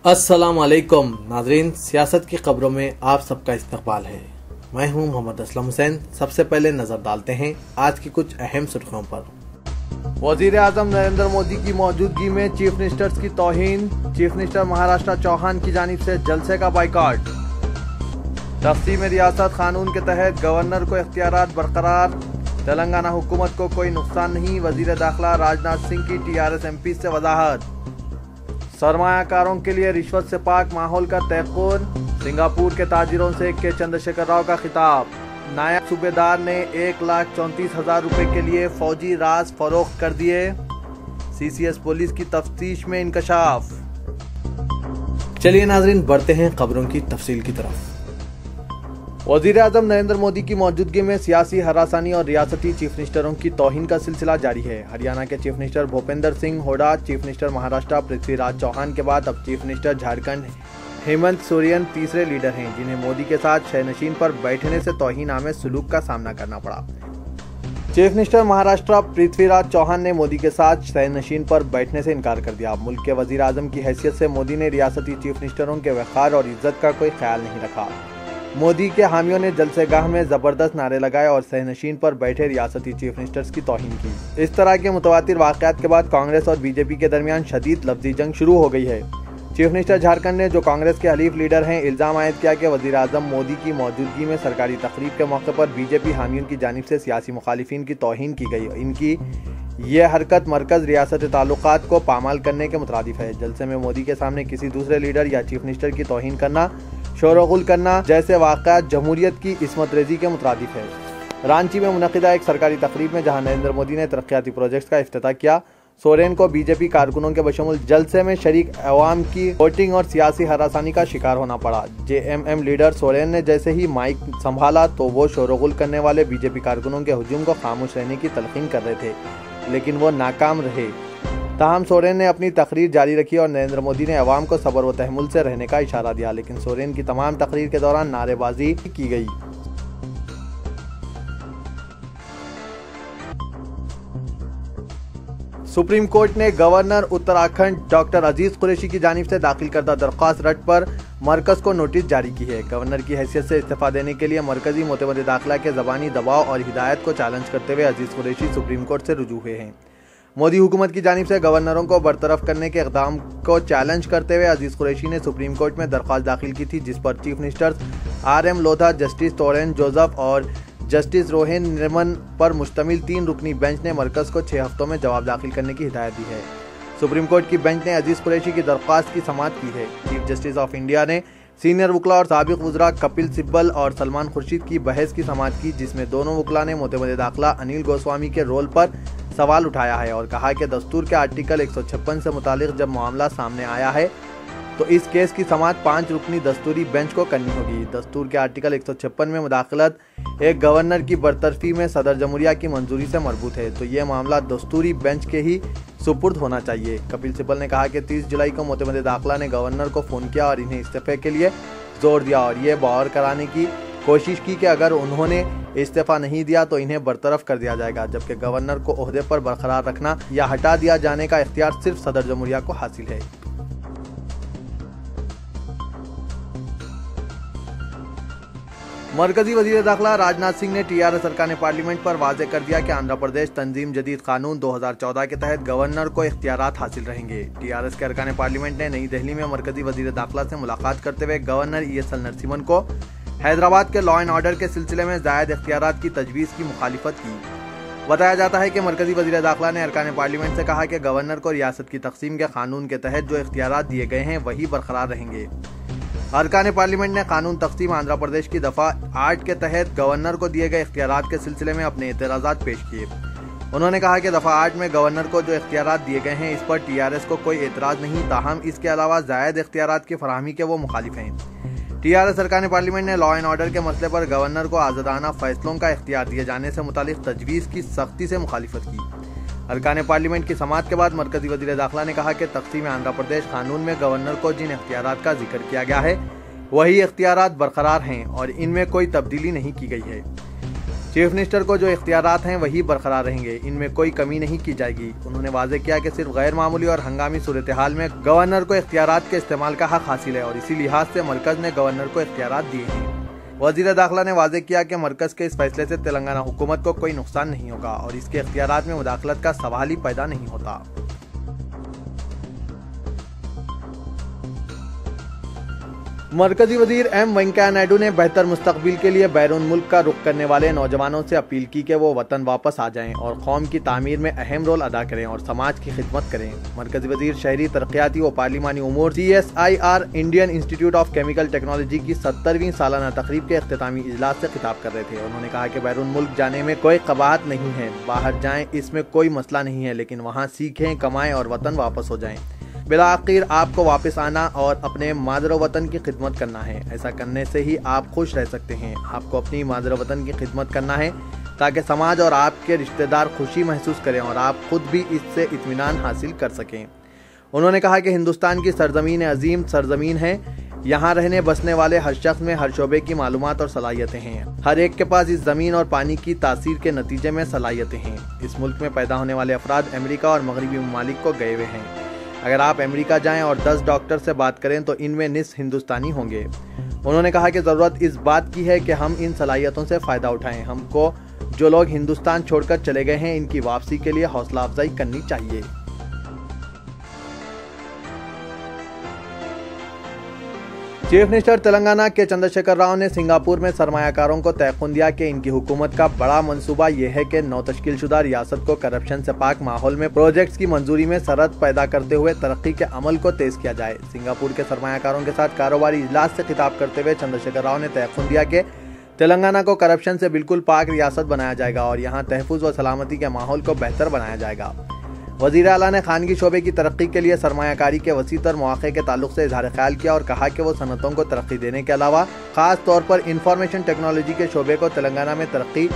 अस्सलाम वालेकुम नाज़रीन, सियासत की खबरों में आप सबका इस्तकबाल है। मैं हूं मोहम्मद असलम हुसैन। सबसे पहले नजर डालते हैं आज की कुछ अहम सुर्खियों पर। वजीर आजम नरेंद्र मोदी की मौजूदगी में चीफ मिनिस्टर्स की तौहीन। चीफ मिनिस्टर महाराष्ट्र चौहान की जानिब से जलसे का बाइकआउट। तक़सीम रियासत कानून के तहत गवर्नर को इख्तियारात बरकरार। तेलंगाना हुकूमत को कोई नुकसान नहीं। वजीर दाखिला राजनाथ सिंह की TRS MP से वजाहत। सरमायाकारों के लिए रिश्वत से पाक माहौल का तयक़ुन। सिंगापुर के ताजिरों से के चंद्रशेखर राव का खिताब। नायब सूबेदार ने 1,34,000 रुपए के लिए फौजी राज फरोख्त कर दिए। CCS पुलिस की तफ्तीश में इंकशाफ। चलिए नाज़रीन, बढ़ते हैं खबरों की तफसील की तरफ। वजीर आजम नरेंद्र मोदी की मौजूदगी में सियासी हरासानी और रियासती चीफ मिनिस्टरों की तौहीन का सिलसिला जारी है। हरियाणा के chief minister Bhupendra Singh Hooda, chief minister Maharashtra Prithviraj Chavan के बाद अब चीफ मिनिस्टर झारखंड हेमंत सोरेन तीसरे लीडर हैं जिन्हें मोदी के साथ शहनशीन पर बैठने से तौहीन आमेज सलूक का सामना करना पड़ा। चीफ मिनिस्टर महाराष्ट्र पृथ्वीराज चौहान ने मोदी के साथ शहनशीन पर बैठने से इनकार कर दिया। मुल्क के वजीर आजम की हैसियत से मोदी ने रियासती चीफ मिनिस्टरों के वक़ार और इज्जत का कोई ख्याल नहीं रखा। मोदी के हामियों ने जलसेगाह में जबरदस्त नारे लगाए और सहनशीन पर बैठे रियासती चीफ मिनिस्टर्स की तौहीन की। इस तरह के मुतवातिर वाक़यात के बाद कांग्रेस और बीजेपी के दरमियान शदीद लफ्ज़ी जंग शुरू हो गई है। चीफ मिनिस्टर झारखंड ने, जो कांग्रेस के हलीफ लीडर हैं, इल्ज़ाम आयद किया कि वज़ीर आज़म मोदी की मौजूदगी में सरकारी तकरीब के मौके पर बीजेपी हामियों की जानिब से सियासी मुखालिफिन की तौहीन की गई। इनकी ये हरकत मरकज़ रियासत ताल्लुकात को पामाल करने के मुतरादिफ है। जलसे में मोदी के सामने किसी दूसरे लीडर या चीफ मिनिस्टर की तौहीन करना, शोरगुल करना जैसे वाक़यात जमहूरियत की इस्मत रेजी के मुतरादिफ है। रांची में मुनक़िदा एक सरकारी तकरीब में जहां नरेंद्र मोदी ने तरक्याती प्रोजेक्ट्स का इफ्तिताह किया, सोरेन को बीजेपी कारकुनों के बशमुल जलसे में शरीक अवाम की वोटिंग और सियासी हरासानी का शिकार होना पड़ा। JMM लीडर सोरेन ने जैसे ही माइक संभाला तो वो शोरगुल करने वाले बीजेपी कारकुनों के हुजूम को खामोश रहने की तलकीन कर रहे थे, लेकिन वो नाकाम रहे। ताहम सोरेन ने अपनी तकरीर जारी रखी और नरेंद्र मोदी ने अवाम को सब्र व तहम्मुल से रहने का इशारा दिया, लेकिन सोरेन की तमाम तकरीर के दौरान नारेबाजी की गई। सुप्रीम कोर्ट ने गवर्नर उत्तराखंड डॉक्टर अजीज कुरैशी की जानिब से दाखिल करदा दरख्वास्त रद्द पर मरकज को नोटिस जारी की है। गवर्नर की हैसियत से इस्तीफा देने के लिए मरकजी मोतमद दाखिला के ज़बानी दबाव और हिदायत को चैलेंज करते हुए अजीज कुरैशी सुप्रीम कोर्ट से रुजू हुए हैं। मोदी हुकूमत की जानिब से गवर्नरों को बरतरफ करने के इक़दाम को चैलेंज करते हुए अजीज कुरैशी ने सुप्रीम कोर्ट में दरख्वास्त दाखिल की थी, जिस पर chief ministers RM Lodha, justice तोरेन जोसेफ और जस्टिस रोहिन निर्मन पर मुश्तमिल 3 रुकनी बेंच ने मरकज को 6 हफ्तों में जवाब दाखिल करने की हिदायत दी है। सुप्रीम कोर्ट की बेंच ने अजीज कुरैशी की दरख्वास्त की समाअत की है। चीफ जस्टिस ऑफ इंडिया ने सीनियर वकला और साबिक वज़रा कपिल सिब्बल और सलमान खुर्शीद की बहस की समाअत की, जिसमें दोनों वकला ने मोतमद दाखिला अनिल गोस्वामी के रोल पर सवाल उठाया है और कहा कि दस्तूर के आर्टिकल 156 से मुतालिक जब मामला सामने आया है तो इस केस की समाअत 5 रुकनी दस्तूरी बेंच को करनी होगी। दस्तूर के आर्टिकल 156 में मुदाखलत एक गवर्नर की बरतरफी में सदर जमहूरिया की मंजूरी से मरबूत है, तो ये मामला दस्तूरी बेंच के ही सुपुर्द होना चाहिए। कपिल सिब्बल ने कहा कि 30 जुलाई को मोतमद दाखिला ने गवर्नर को फ़ोन किया और इन्हें इस्तीफे के लिए जोर दिया और ये बावर कराने की कोशिश की कि अगर उन्होंने इस्तीफा नहीं दिया तो इन्हें बरतरफ कर दिया जाएगा, जबकि गवर्नर को ओहदे पर बरकरार रखना या हटा दिया जाने का इख्तियार सिर्फ सदर जमहूरिया को हासिल है। मरकजी वजीर दाखिला राजनाथ सिंह ने TRS अरकान पार्लियामेंट पर वाज़ेह कर दिया कि आंध्र प्रदेश तंजीम जदीद कानून 2014 के तहत गवर्नर को इख्तियारात हासिल रहेंगे। TRS के अरकान पार्लियामेंट ने नई दिल्ली में मरकजी वजीर दाखिला से मुलाकात करते हुए गवर्नर ESL नरसिम्हन को हैदराबाद के लॉ एंड ऑर्डर के सिलसिले में जायद इख्तियारात की तजवीज़ की मुखालिफत की। बताया जाता है कि मरकजी वजीर दाखिला ने अरकान पार्लियामेंट से कहा कि गवर्नर को रियासत की तकसीम के कानून के तहत जो इख्तियारात दिए गए हैं वही बरकरार रहेंगे। अरकान पार्लियामेंट ने कानून तकसीम आंध्र प्रदेश की दफ़ा 8 के तहत गवर्नर को दिए गए इख्तियारात के सिलसिले में अपने एतराज़ात पेश किए। उन्होंने कहा कि दफ़ा 8 में गवर्नर को जो इख्तियारात दिए गए हैं इस पर TRS को कोई एतराज़ नहीं, ताहम इसके अलावा जायद इख्तियारात की फराहमी के वो मुखालिफ हैं। TRS अरकान पार्लियामेंट ने लॉ एंड ऑर्डर के मसले पर गवर्नर को आज़ादाना फैसलों का इख्तियार दिए जाने से मुतालिक तजवीज़ की सख्ती से मुखालिफत की। अरकान पार्लियामेंट की समाअत के बाद मरकजी वज़ीर दाखिला ने कहा कि तक़सीम आंध्र प्रदेश कानून में गवर्नर को जिन इख्तियारात का जिक्र किया गया है वही इख्तियारात बरकरार हैं और इनमें कोई तब्दीली नहीं की गई है। चीफ मिनिस्टर को जो इख्तियारात हैं वही बरकरार रहेंगे, इनमें कोई कमी नहीं की जाएगी। उन्होंने वाज़ेह किया कि सिर्फ गैर मामूली और हंगामी सूरत हाल में गवर्नर को इख्तियारात के इस्तेमाल का हक हासिल है और इसी लिहाज से मरकज ने गवर्नर को इख्तियारात दिए हैं। वज़ीर दाखिला ने वाज़ेह किया कि मरकज के इस फैसले से तेलंगाना हुकूमत को कोई नुकसान नहीं होगा और इसके इख्तियारात में मुदाखलत का सवाल ही पैदा नहीं होता। मरकजी वजीर एम वेंकैया नायडू ने बेहतर मुस्तकबिल के लिए बैरून मुल्क का रुख करने वाले नौजवानों से अपील की कि वो वतन वापस आ जाएं और कौम की तामीर में अहम रोल अदा करें और समाज की खिदमत करें। मरकजी वजीर शहरी तरक्याती व पार्लिमानी उमूर CSIR Indian institute of chemical technology की 70वीं सालाना तकरीब के इख्तितामी इजलास से खिताब कर रहे थे। उन्होंने कहा कि बैरून मुल्क जाने में कोई कबाहत नहीं है, बाहर जाएं इसमें कोई मसला नहीं है, लेकिन वहाँ सीखें, कमाएं और वतन वापस हो जाएं। बिलाखिर आपको वापस आना और अपने मादर वतन की खिदमत करना है। ऐसा करने से ही आप खुश रह सकते हैं। आपको अपनी मादर वतन की खिदमत करना है ताकि समाज और आपके रिश्तेदार खुशी महसूस करें और आप खुद भी इससे इत्मीनान हासिल कर सकें। उन्होंने कहा कि हिंदुस्तान की सरजमीन अजीम सरजमीन है। यहाँ रहने बसने वाले हर शख्स में हर शोबे की मालूमात और सलाहियतें हैं। हर एक के पास इस ज़मीन और पानी की तासीर के नतीजे में सलाहियतें हैं। इस मुल्क में पैदा होने वाले अफराद अमेरिका और मगरबी ममालिक को गए हुए हैं। अगर आप अमेरिका जाएं और 10 डॉक्टर से बात करें तो इनमें निस्फ हिंदुस्तानी होंगे। उन्होंने कहा कि ज़रूरत इस बात की है कि हम इन सलाहियतों से फ़ायदा उठाएं। हमको जो लोग हिंदुस्तान छोड़कर चले गए हैं इनकी वापसी के लिए हौसला अफजाई करनी चाहिए। चीफ मिनिस्टर तेलंगाना के चंद्रशेखर राव ने सिंगापुर में सरमायाकारों को तयक़ुन दिया कि इनकी हुकूमत का बड़ा मंसूबा यह है कि नौ तश्कीलशुदा रियासत को करप्शन से पाक माहौल में प्रोजेक्ट्स की मंजूरी में सरहद पैदा करते हुए तरक्की के अमल को तेज किया जाए। सिंगापुर के सरमायाकारों के साथ कारोबारी इजलास से खिताब करते हुए चंद्रशेखर राव ने तयक़ुन दिया कि तेलंगाना को करप्शन से बिल्कुल पाक रियासत बनाया जाएगा और यहाँ तहफ़्फ़ुज़ व सलामती के माहौल को बेहतर बनाया जाएगा। वज़ीर आला ने खानगी शोबे की तरक्की के लिए सरमायाकारी के वसीतर मौक़े के ताल्लुक से इजहार ख्याल किया और कहा कि वो सनतों को तरक्की देने के अलावा ख़ास तौर पर इंफॉर्मेशन टेक्नोलॉजी के शोबे को तेलंगाना में तरक्की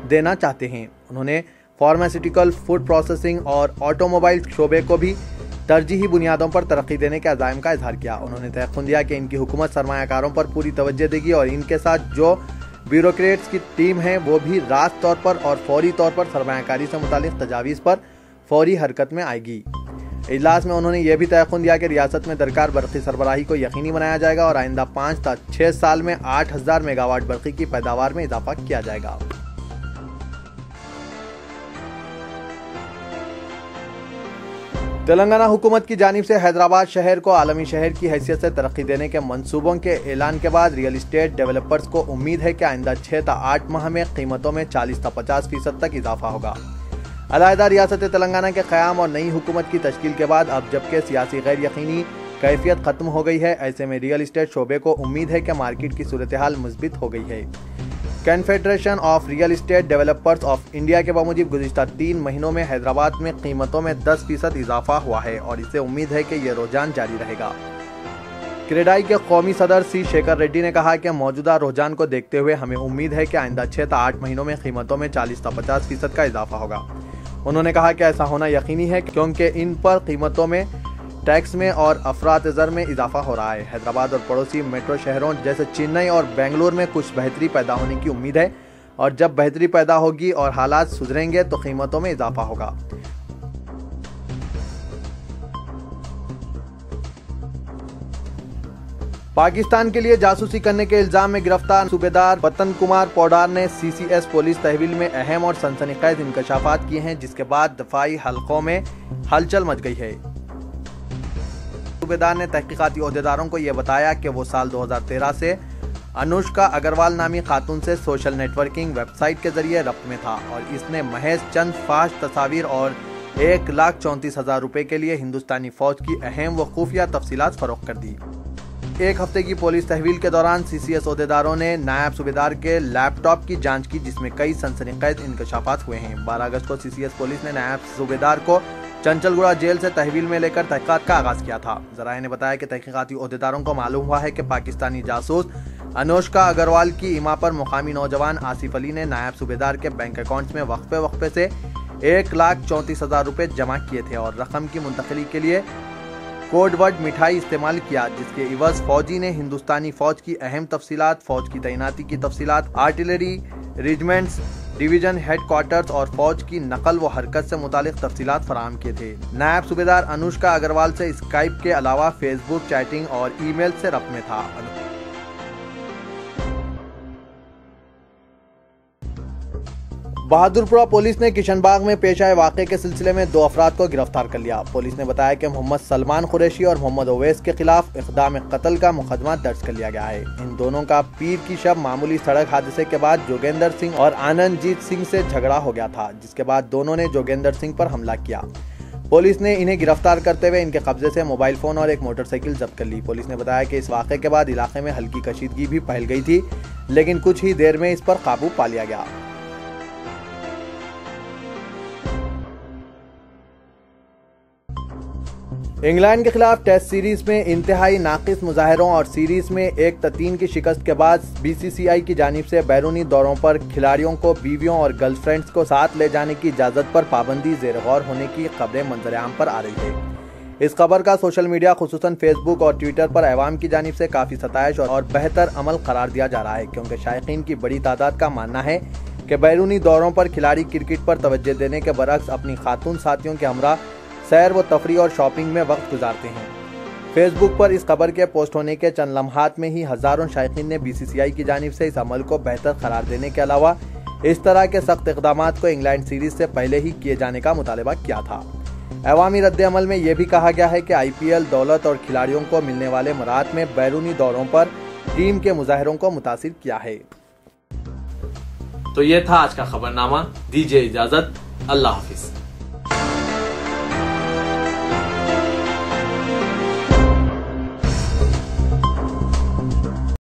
देना चाहते हैं। उन्होंने फार्मास्यूटिकल, फूड प्रोसेसिंग और ऑटोमोबाइल शोबे को भी तरजीही बुनियादों पर तरक्की देने के अज़ाइम का इजहार किया। उन्होंने तयक़ुन दिया कि इनकी हुकूमत सरमायाकारों पर पूरी तवज्जो देगी और इनके साथ जो ब्यूरोक्रेट्स की टीम है वो भी रास्त तौर पर और फौरी तौर पर सरमायाकारी से मुतालिक तजावीज़ पर फौरी हरकत में आएगी। इजलास में उन्होंने यह भी तयक़ुन दिया कि रियासत में दरकार बरक़ी सरबराही को यकीनी बनाया जाएगा और आइंदा 5 से 6 साल में 8000 मेगावाट बरक़ी की पैदावार में इजाफा किया जाएगा। तेलंगाना हुकूमत की जानिब से हैदराबाद शहर को आलमी शहर की हैसियत से तरक्की देने के मंसूबों के ऐलान के बाद रियल इस्टेट डेवलपर्स को उम्मीद है कि आइंदा 6 से 8 माह में कीमतों में 40 से 50% तक इजाफा होगा। अलहदा रियासत तेलंगाना के क़याम और नई हुकूमत की तश्कील के बाद अब जबकि सियासी गैर यकीनी कैफियत ख़त्म हो गई है, ऐसे में रियल इस्टेट शोबे को उम्मीद है कि मार्केट की सूरत हाल मुस्बित हो गई है। Confederation of real estate developers of India के बामुजिब गुज़िश्ता 3 महीनों में हैदराबाद में कीमतों में 10% इजाफा हुआ है और इससे उम्मीद है कि यह रुझान जारी रहेगा। क्रेडाई के कौमी सदर सी शेखर रेड्डी ने कहा कि मौजूदा रुझान को देखते हुए हमें उम्मीद है कि आइंदा 6 से 8 महीनों में कीमतों में 40 से 50% का इजाफा होगा। उन्होंने कहा कि ऐसा होना यकीनी है क्योंकि इन पर कीमतों में, टैक्स में और अफरात-ए-ज़र में इजाफा हो रहा है। हैदराबाद और पड़ोसी मेट्रो शहरों जैसे चेन्नई और बेंगलुरु में कुछ बेहतरी पैदा होने की उम्मीद है और जब बेहतरी पैदा होगी और हालात सुधरेंगे तो कीमतों में इजाफा होगा। पाकिस्तान के लिए जासूसी करने के इल्जाम में गिरफ्तार सूबेदार वतन कुमार पौडार ने CCS पुलिस तहवील में अहम और सनसनीखेज इंकशाफात किए हैं, जिसके बाद दफाई हलकों में हलचल मच गई है। सूबेदार ने तहकीकाती ओहदेदारों को यह बताया कि वो साल 2013 से अनुष्का अग्रवाल नामी खातून से सोशल नेटवर्किंग वेबसाइट के जरिए रब्त में था और इसने महज चंद फाश तस्वीर और 1,34,000 रुपए के लिए हिंदुस्तानी फौज की अहम व खुफिया तफसीलात फरोख्त कर दी। एक हफ्ते की पुलिस तहवील के दौरान CCS ओहदेदारों ने नायब सूबेदार के लैपटॉप की जांच की, जिसमें कई सनसनीखेज इंकशाफात हुए हैं। 12 अगस्त को CCS पुलिस ने नायब सूबेदार को चंचलगुड़ा जेल से तहवील में लेकर तहकीकात का आगाज किया था। ज़राए ने बताया कि तहकीकाती ओहदेदारों को मालूम हुआ है कि पाकिस्तानी जासूस अनुष्का अग्रवाल की इमा पर मुकामी नौजवान आसिफ अली ने नायब सूबेदार के बैंक अकाउंट्स में वक्फे से 1,34,000 रुपए जमा किए थे और रकम की मुंतकली के लिए कोडवर्ड मिठाई इस्तेमाल किया, जिसके इवज फौजी ने हिंदुस्तानी फौज की अहम तफसीलात, फौज की तैनाती की तफसीलात, आर्टिलरी रेजिमेंट्स, डिवीजन हेडक्वार्टर्स और फौज की नकल व हरकत से मुतालिक तफसीलात फराहम किए थे। नायब सूबेदार अनुष्का अग्रवाल से स्काइप के अलावा फेसबुक चैटिंग और ईमेल से रब्त में था। बहादुरपुरा पुलिस ने किशनबाग में पेश आए वाक़े के सिलसिले में 2 अफराद को गिरफ्तार कर लिया। पुलिस ने बताया कि मोहम्मद सलमान कुरैशी और मोहम्मद ओवैस के खिलाफ इक़दाम कत्ल का मुकदमा दर्ज कर लिया गया है। इन दोनों का पीर की शब मामूली सड़क हादसे के बाद जोगेंद्र सिंह और आनंदजीत सिंह से झगड़ा हो गया था, जिसके बाद दोनों ने जोगेंद्र सिंह पर हमला किया। पुलिस ने इन्हें गिरफ्तार करते हुए इनके कब्जे से मोबाइल फोन और एक मोटरसाइकिल जब्त कर ली। पुलिस ने बताया कि इस वाक़े के बाद इलाके में हल्की कशीदगी भी फैल गई थी, लेकिन कुछ ही देर में इस पर काबू पा लिया गया। इंग्लैंड के खिलाफ टेस्ट सीरीज में इंतहाई नाकिस मुजाहरों और सीरीज में 1-3 की शिकस्त के बाद बीसीसीआई की जानिब से बैरूनी दौरों पर खिलाड़ियों को बीवियों और गर्लफ्रेंड्स को साथ ले जाने की इजाजत पर पाबंदी ज़ेर गौर होने की खबरें मंजर-ए-आम पर आ रही है। इस खबर का सोशल मीडिया खुसूसन फेसबुक और ट्विटर पर अवाम की जानिब से काफ़ी सताइश और बेहतर अमल करार दिया जा रहा है, क्योंकि शायकीन की बड़ी तादाद का मानना है कि बैरूनी दौरों पर खिलाड़ी क्रिकेट पर तवज्जो देने के बरअक्स अपनी खातून साथियों के हमरा सैर व तफरी और शॉपिंग में वक्त गुजारते हैं। फेसबुक पर इस खबर के पोस्ट होने के चंद लम्हात में ही हजारों शायकीन ने बीसीसीआई की जानिब से इस अमल को बेहतर करार देने के अलावा इस तरह के सख्त इक़दामात को इंग्लैंड सीरीज से पहले ही किए जाने का मुतालबा किया था। अवामी रद्द अमल में यह भी कहा गया है कि IPL दौलत और खिलाड़ियों को मिलने वाले मरात में बैरूनी दौरों पर टीम के मुजाहिरों को मुतासिर किया है। तो ये था आज का खबरनामा। दीजिए इजाजत। अल्लाह हाफिज।